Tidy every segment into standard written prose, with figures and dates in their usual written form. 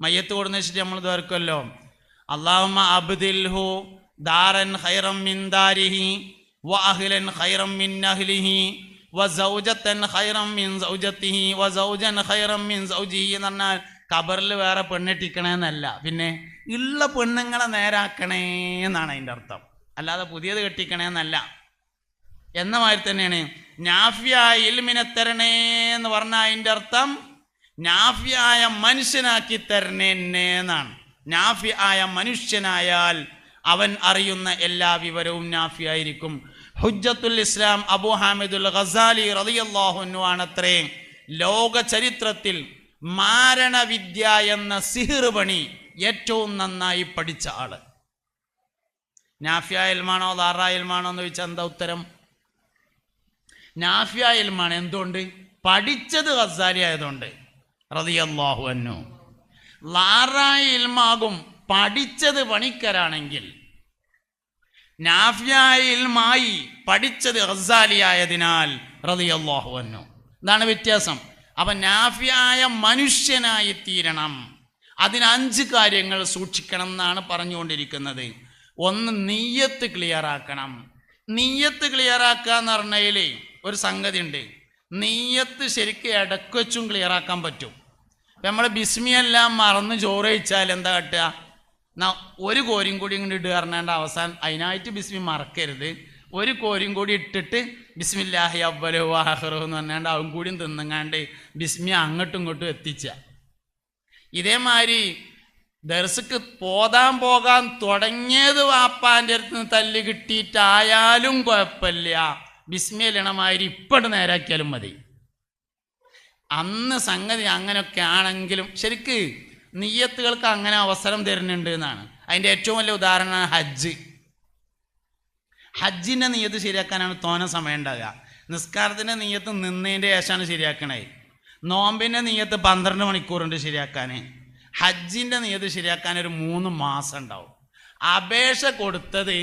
മയ്യത്ത് കൊടുന്ന് വെച്ചിട്ട് നമ്മൾ ദ്വാരക്കുമല്ലോ, അല്ലാഹുമ്മ അബ്ദിൽഹു ദാരൻ ഖൈറൻ മിൻ ദാരിഹി വ അഹ്ലൻ ഖൈറൻ മിൻ അഹ്ലിഹി വ സൗജത്തൻ ഖൈറൻ മിൻ സൗജത്തിഹി വ സൗജൻ ഖൈറൻ മിൻ സൗജിഹി എന്ന് പറഞ്ഞാൽ ഖബറിൽ വേറെ പെണ്ണെട്ടിക്കണേന്നല്ല, പിന്നെ ഉള്ള പെണ്ണുങ്ങളെ നേരാക്കണേ എന്നാണ് അതിൻ്റെ അർത്ഥം, അല്ലാതെ പുതിയത് കെട്ടിക്കണേന്നല്ല. എന്ന മാതിരി തന്നെയാണ് നാഫിയായ ഇൽമിനെ തരണേ എന്ന് പറഞ്ഞാൽ അതിൻ്റെ അർത്ഥം നാഫിയായ മനുഷ്യനാക്കി തരണേ എന്നാണ്. നാഫിയായ മനുഷ്യനായാൽ അവൻ അറിയുന്ന എല്ലാ വിവരവും നാഫിയായിരിക്കും. ഹുജ്ജത്തുൽ ഇസ്ലാം അബൂ ഹാമിദുൽ ഗസാലി റളിയല്ലാഹു അൻഹു ആണത്രേ ലോക ചരിത്രത്തിൽ മാരണവിദ്യ എന്ന സിഹിർ പണി ഏറ്റവും നന്നായി പഠിച്ച ആള്. നാഫിയ ഇൽമാണോ ദാറാ ഇൽമാണോ എന്ന് ചോദിച്ചാൽ എന്താ ഉത്തരം? നാഫിയ ഇൽമാണ്. എന്തുകൊണ്ട്? പഠിച്ചത് ഗസാലി ആയതുകൊണ്ട് റളിയല്ലാഹു അൻഹു. ദാറാ ഇൽമാകും പഠിച്ചത് പണിക്കരാണെങ്കിൽ, നാഫിയ ഇൽമായി പഠിച്ചത് ഗസാലി ആയതിനാൽ റളിയല്ലാഹു അൻഹു. ഇതാണ് വ്യത്യാസം. അപ്പൊ നാഫിയായ മനുഷ്യനായി തീരണം. അതിന് 5 കാര്യങ്ങൾ സൂക്ഷിക്കണം എന്നാണ് പറഞ്ഞുകൊണ്ടിരിക്കുന്നത്. ഒന്ന്, നീയത്ത് ക്ലിയർ ആക്കണം. നീയത്ത് ക്ലിയർ ആക്കുക എന്ന് പറഞ്ഞതിൽ ഒരു സംഗതി ഉണ്ട്. നീയത്ത് ശരിക്കും ഇടയ്ക്ക് വെച്ചും ക്ലിയർ ആക്കാൻ പറ്റും. അപ്പം നമ്മൾ ബിസ്മിയെല്ലാം മറന്ന് ചോറ് കഴിച്ചാൽ എന്താ കാട്ടുക? ഒരു കോരിയും കൂടി ഇങ്ങോട്ട് ഇട്ട് പറഞ്ഞേണ്ട, അവസാനം അതിനായിട്ട് ബിസ്മി മറക്കരുത്. ഒരു കോരിയും കൂടി ഇട്ടിട്ട് ബിസ്മില്ലാഹി അവ്വലു ആഖിറു എന്ന് പറഞ്ഞാണ്ട് അവൻ കൂടിയും തിന്നങ്ങാണ്ട് ബിസ്മി അങ്ങോട്ടും ഇങ്ങോട്ടും എത്തിച്ച. ഇതേമാതിരി ദർസക്ക് പോകാൻ തുടങ്ങിയത് വാപ്പാൻ്റെ അടുത്ത് നിന്ന് തല്ല് കിട്ടിയിട്ടായാലും കുഴപ്പമില്ല, ബിസ്മിയിലണമാതിരി ഇപ്പോഴും നേരാക്കിയാലും മതി. അന്ന് സംഗതി അങ്ങനെയൊക്കെ ആണെങ്കിലും ശരിക്ക് നിയ്യത്തുകൾക്ക് അങ്ങനെ അവസരം തരുന്നുണ്ട് എന്നാണ്. അതിൻ്റെ ഏറ്റവും വലിയ ഉദാഹരണമാണ് ഹജ്ജ്. ഹജ്ജിൻ്റെ നിയ്യത്ത് ശരിയാക്കാനാണ് തോനെ സമയം ഉണ്ടാകുക. നിസ്കാരത്തിൻ്റെ നിയ്യത്ത് നിന്നതിൻ്റെ ശേഷമാണ് ശരിയാക്കണേ. നോമ്പിൻ്റെ നിയ്യത്ത് 12 മണിക്കൂറുണ്ട് ശരിയാക്കാൻ. ഹജ്ജിൻ്റെ നിയ്യത്ത് ശരിയാക്കാൻ ഒരു 3 മാസം ഉണ്ടാവും. അപേക്ഷ കൊടുത്തത്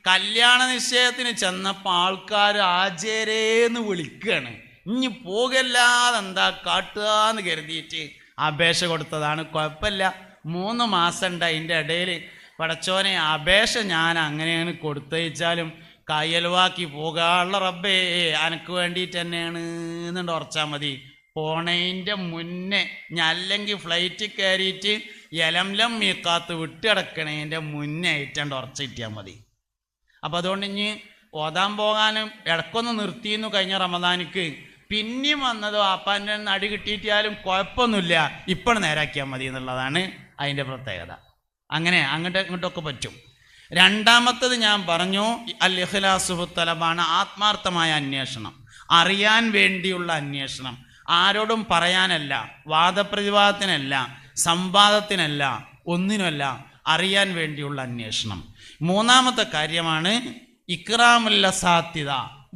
കല്യാണ നിശ്ചയത്തിന് ചെന്നപ്പോൾ ആൾക്കാർ ആചാരേന്ന് വിളിക്കുകയാണ്. ഇനി പോകല്ലാതെ എന്താ കാട്ടുക എന്ന് കരുതിയിട്ട് അപേക്ഷ കൊടുത്തതാണ്. കുഴപ്പമില്ല, 3 മാസം ഉണ്ട്. അതിൻ്റെ ഇടയിൽ പടച്ചോനെ അപേക്ഷ ഞാൻ അങ്ങനെയാണ് കൊടുത്തയച്ചാലും കയ്യൽവാക്കി പോകാനുള്ള റബ്ബേ അനക്ക് വേണ്ടിയിട്ട് തന്നെയാണ് എന്നുണ്ട് ഉറച്ചാൽ മതി. പോണതിൻ്റെ മുന്നേ അല്ലെങ്കിൽ ഫ്ലൈറ്റ് കയറിയിട്ട് എലംലം മീക്കാത്ത് വിട്ടിടക്കണതിൻ്റെ മുന്നേ ആയിട്ടുണ്ട് ഉറച്ച് കിട്ടിയാൽ മതി. അപ്പം അതുകൊണ്ട് ഇനി ഓതാൻ പോകാനും ഇടക്കൊന്ന് നിർത്തിയിരുന്നു കഴിഞ്ഞ റമദാനിക്ക്. പിന്നെയും വന്നത് വാപ്പാൻ്റെ നടി കിട്ടിയിട്ടാലും കുഴപ്പമൊന്നുമില്ല, ഇപ്പോൾ നേരാക്കിയാൽ മതി എന്നുള്ളതാണ് അതിൻ്റെ പ്രത്യേകത. അങ്ങനെ ഇങ്ങോട്ടൊക്കെ പറ്റും. രണ്ടാമത്തത് ഞാൻ പറഞ്ഞു, അൽ ഇഖ്ലാസു തലബാണ്, ആത്മാർത്ഥമായ അന്വേഷണം, അറിയാൻ വേണ്ടിയുള്ള അന്വേഷണം. ആരോടും പറയാനല്ല, വാദപ്രതിവാദത്തിനല്ല, സംവാദത്തിനല്ല, ഒന്നിനുമല്ല, അറിയാൻ വേണ്ടിയുള്ള അന്വേഷണം. മൂന്നാമത്തെ കാര്യമാണ് ഇക്റാമുൽ അസാത്തിദ,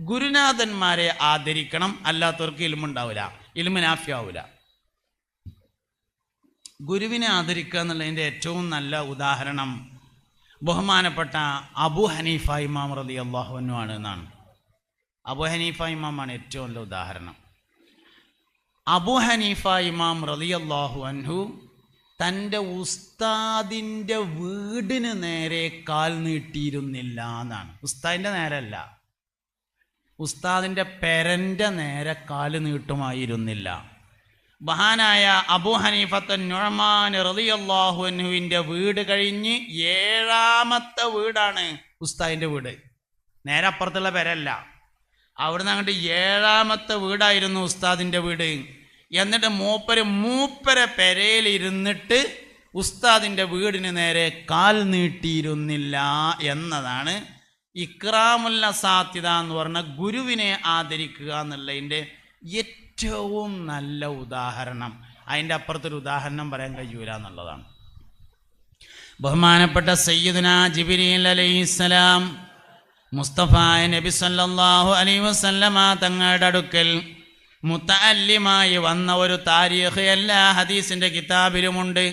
ഗുരുനാഥന്മാരെ ആദരിക്കണം. അല്ലാത്തവർക്ക് ഇൽമുണ്ടാവില്ല, ഇൽമു നാഫിയാവില്ല. ഗുരുവിനെ ആദരിക്കുക എന്നുള്ളതിൻ്റെ ഏറ്റവും നല്ല ഉദാഹരണം ബഹുമാനപ്പെട്ട അബൂ ഹനീഫ ഇമാം റളിയല്ലാഹു അൻഹു ആണ് എന്നാണ്. അബൂ ഹനീഫ ഇമാമാണ് ഏറ്റവും നല്ല ഉദാഹരണം. അബൂ ഹനീഫ ഇമാം റളിയല്ലാഹു അൻഹു തൻ്റെ ഉസ്താദിൻ്റെ വീടിന് നേരെ കാൽ നീട്ടിയിരുന്നില്ല എന്നാണ്. ഉസ്താദിൻ്റെ നേരല്ല, ഉസ്താദിൻ്റെ പെരൻ്റെ നേരെ കാല് നീട്ടുമായിരുന്നില്ല. മഹാനായ അബൂ ഹനീഫത്ത് നുഅ്മാൻ റളിയല്ലാഹു അൻഹുവിൻ്റെ വീട് കഴിഞ്ഞ് 7ാമത്തെ വീടാണ് ഉസ്താദിൻ്റെ വീട്. നേരെ അപ്പുറത്തുള്ള പെരല്ല, അവിടുന്ന് അങ്ങോട്ട് 7ാമത്തെ വീടായിരുന്നു ഉസ്താദിൻ്റെ വീട്. എന്നിട്ട് മൂപ്പര പെരയിലിരുന്നിട്ട് ഉസ്താദിൻ്റെ വീടിന് നേരെ കാൽ നീട്ടിയിരുന്നില്ല എന്നതാണ് ഇക്റാമുൽ അസാത്തിദ എന്ന് പറഞ്ഞ ഗുരുവിനെ ആദരിക്കുക എന്നുള്ളതിൻ്റെ ഏറ്റവും നല്ല ഉദാഹരണം. അതിൻ്റെ അപ്പുറത്തൊരു ഉദാഹരണം പറയാൻ കഴിയൂല എന്നുള്ളതാണ്. ബഹുമാനപ്പെട്ട സയ്യിദുനാ ജിബ്രീൽ അലൈഹിസ്സലാം മുസ്തഫ നബി സല്ലല്ലാഹു അലൈഹി വസല്ലമ തങ്ങളുടെ അടുക്കൽ മുതഅല്ലിമായി വന്ന ഒരു താരീഖ് എല്ലാ ഹദീസിൻ്റെ കിതാബിലുമുണ്ട്.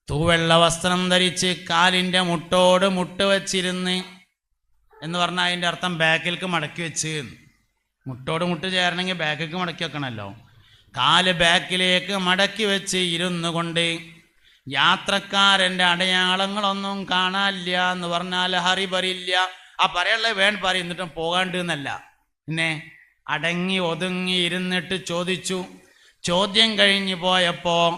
തൂവെള്ള വസ്ത്രം ധരിച്ച് കാലിൻ്റെ മുട്ടോട് മുട്ട് വച്ചിരുന്ന് എന്ന് പറഞ്ഞാൽ അതിൻ്റെ അർത്ഥം ബാക്കിലേക്ക് മടക്കി വെച്ച്. മുട്ടോട് മുട്ട് ചേരണമെങ്കിൽ ബാക്കിലേക്ക് മടക്കി വെക്കണമല്ലോ. കാല് ബാക്കിലേക്ക് മടക്കി വെച്ച് ഇരുന്നു കൊണ്ട് യാത്രക്കാരൻ്റെ അടയാളങ്ങളൊന്നും കാണാനില്ല എന്ന് പറഞ്ഞാൽ ഹറി പറയില്ല. ആ പറയാനുള്ള പറയുന്നിട്ടും പോകാണ്ട് എന്നല്ല, പിന്നെ അടങ്ങി ഒതുങ്ങി ഇരുന്നിട്ട് ചോദിച്ചു. ചോദ്യം കഴിഞ്ഞു പോയപ്പോൾ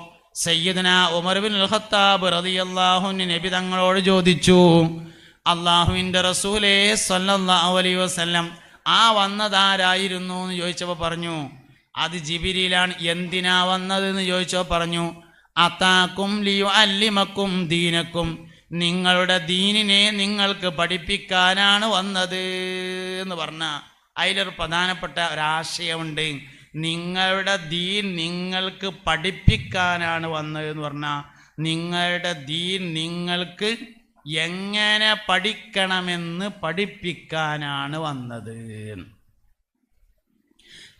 സയ്യിദുന ഉമർ ഇബ്നുൽ ഖത്താബ് റളിയല്ലാഹു അൻഹു നബി തങ്ങളോട് ചോദിച്ചു, അള്ളാഹുവിൻ്റെ റസൂലേ സ്വല്ലല്ലാഹു അലൈഹി വസല്ലം, ആ വന്നതാരായിരുന്നു എന്ന് ചോദിച്ചപ്പോൾ പറഞ്ഞു, അത് ജിബ്രീലാണ്. എന്തിനാ വന്നതെന്ന് ചോദിച്ചപ്പോൾ പറഞ്ഞു, അതാക്കും ലിയുഅല്ലിമക്കും ദീനക്കും, നിങ്ങളുടെ ദീനിനെ നിങ്ങൾക്ക് പഠിപ്പിക്കാനാണ് വന്നത് എന്ന് പറഞ്ഞ അതിലൊരു പ്രധാനപ്പെട്ട ഒരാശയമുണ്ട്. നിങ്ങളുടെ ദീൻ നിങ്ങൾക്ക് പഠിപ്പിക്കാനാണ് വന്നത് എന്ന് പറഞ്ഞാൽ നിങ്ങളുടെ ദീൻ നിങ്ങൾക്ക് എങ്ങനെ പഠിക്കണമെന്ന് പഠിപ്പിക്കാനാണ് വന്നത്.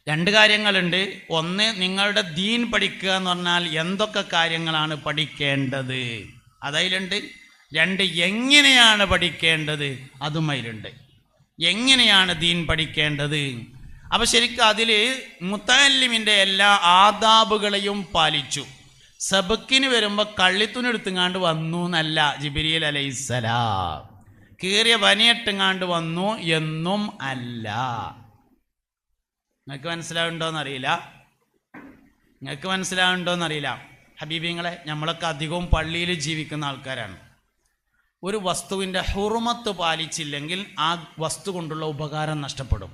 രണ്ട് കാര്യങ്ങളുണ്ട്. ഒന്ന്, നിങ്ങളുടെ ദീൻ പഠിക്കുക എന്ന് പറഞ്ഞാൽ എന്തൊക്കെ കാര്യങ്ങളാണ് പഠിക്കേണ്ടത് അതതിലുണ്ട്. രണ്ട്, എങ്ങനെയാണ് പഠിക്കേണ്ടത് അതും അതിലുണ്ട്. എങ്ങനെയാണ് ദീൻ പഠിക്കേണ്ടത്? അപ്പോൾ ശരിക്കും അതിൽ മുത്തഅല്ലിമിൻ്റെ എല്ലാ ആദാബുകളെയും പാലിച്ചു. സബക്കിന് വരുമ്പോൾ കള്ളിത്തുണി എടുത്തുങ്ങാണ്ട് വന്നു എന്നല്ല ജിബ്രീൽ അലൈഹിസ്സലാം, കീറിയ പനിയെട്ടുങ്ങാണ്ട് വന്നു എന്നും അല്ല. നിങ്ങൾക്ക് മനസ്സിലാവുണ്ടോയെന്നറിയില്ല. ഹബീബിങ്ങളെ, നമ്മളൊക്കെ അധികവും പള്ളിയിൽ ജീവിക്കുന്ന ആൾക്കാരാണ്. ഒരു വസ്തുവിൻ്റെ ഹുറുമത്ത് പാലിച്ചില്ലെങ്കിൽ ആ വസ്തു കൊണ്ടുള്ള ഉപകാരം നഷ്ടപ്പെടും.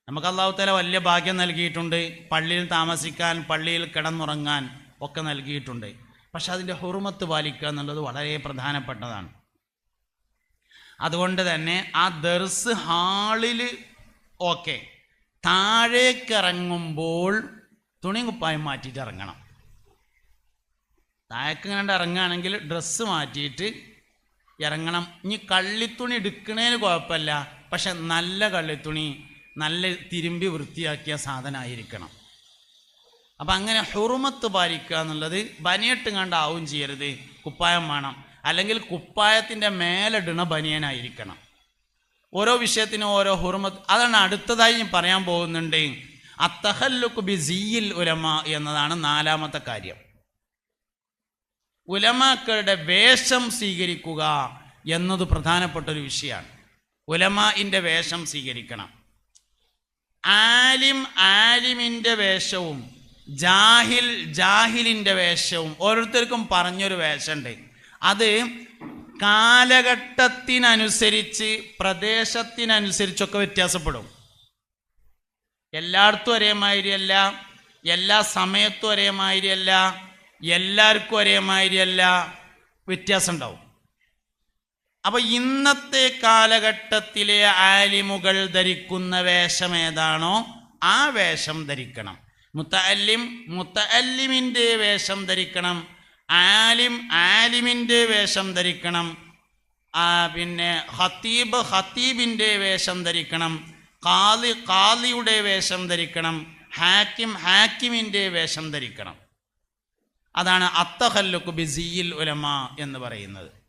നമുക്ക് അല്ലാഹു തആല വലിയ ഭാഗ്യം നൽകിയിട്ടുണ്ട്, പള്ളിയിൽ താമസിക്കാൻ, പള്ളിയിൽ കിടന്നുറങ്ങാൻ ഒക്കെ നൽകിയിട്ടുണ്ട്. പക്ഷെ അതിൻ്റെ ഹുറുമത്ത് പാലിക്കുക എന്നുള്ളത് വളരെ പ്രധാനപ്പെട്ടതാണ്. അതുകൊണ്ട് തന്നെ ആ ദർസ് ഹാളിൽ ഓക്കെ, താഴേക്കിറങ്ങുമ്പോൾ തുണിയും കുപ്പായം മാറ്റിയിട്ട് ഇറങ്ങണം. താഴേക്ക് കണ്ട് ഇറങ്ങുകയാണെങ്കിൽ ഡ്രസ്സ് മാറ്റിയിട്ട് ഇറങ്ങണം. ഇനി കള്ളിത്തുണി എടുക്കണേന് കുഴപ്പമില്ല, പക്ഷെ നല്ല കള്ളിത്തുണി, നല്ല തിരുമ്പി വൃത്തിയാക്കിയ സാധനമായിരിക്കണം. അപ്പം അങ്ങനെ ഹുറുമത്ത് പാലിക്കുക എന്നുള്ളത് ബനിയട്ട് കണ്ടാവും ചെയ്യരുത്, കുപ്പായം വേണം. അല്ലെങ്കിൽ കുപ്പായത്തിൻ്റെ മേലിടണ ബനിയനായിരിക്കണം. ഓരോ വിഷയത്തിനും ഓരോ ഹുറുമത്ത്. അതാണ് അടുത്തതായി ഞാൻ പറയാൻ പോകുന്നുണ്ട്. അത്തഖല്ലുഖു ബിസിയിൽ ഉലമ എന്നതാണ് നാലാമത്തെ കാര്യം. ഉലമാക്കളുടെ വേഷം സ്വീകരിക്കുക എന്നത് പ്രധാനപ്പെട്ടൊരു വിഷയമാണ്. ഉലമാഇൻ്റെ വേഷം സ്വീകരിക്കണം. ആലിമിൻ്റെ വേഷവും ജാഹിലിൻ്റെ വേഷവും ഓരോരുത്തർക്കും പറഞ്ഞൊരു വേഷമുണ്ട്. അത് കാലഘട്ടത്തിനനുസരിച്ച് പ്രദേശത്തിനനുസരിച്ചൊക്കെ വ്യത്യാസപ്പെടും. എല്ലായിടത്തും ഒരേമാതിരിയല്ല, എല്ലാ സമയത്തും ഒരേമാതിരിയല്ല, എല്ലാവർക്കും ഒരേമാതിരിയല്ല, വ്യത്യാസം ഉണ്ടാവും. അപ്പോൾ ഇന്നത്തെ കാലഘട്ടത്തിലെ ആലിമുകൾ ധരിക്കുന്ന വേഷം ഏതാണോ ആ വേഷം ധരിക്കണം. മുത്തഅല്ലിമിൻ്റെ വേഷം ധരിക്കണം, ആലിമിൻ്റെ വേഷം ധരിക്കണം, പിന്നെ ഖത്തീബിൻ്റെ വേഷം ധരിക്കണം, ഖാദിയുടെ വേഷം ധരിക്കണം, ഹാക്കിമിൻ്റെ വേഷം ധരിക്കണം. അതാണ് അത്തഖല്ലുഖു ബിസിയിൽ ഉലമ എന്ന് പറയുന്നത്.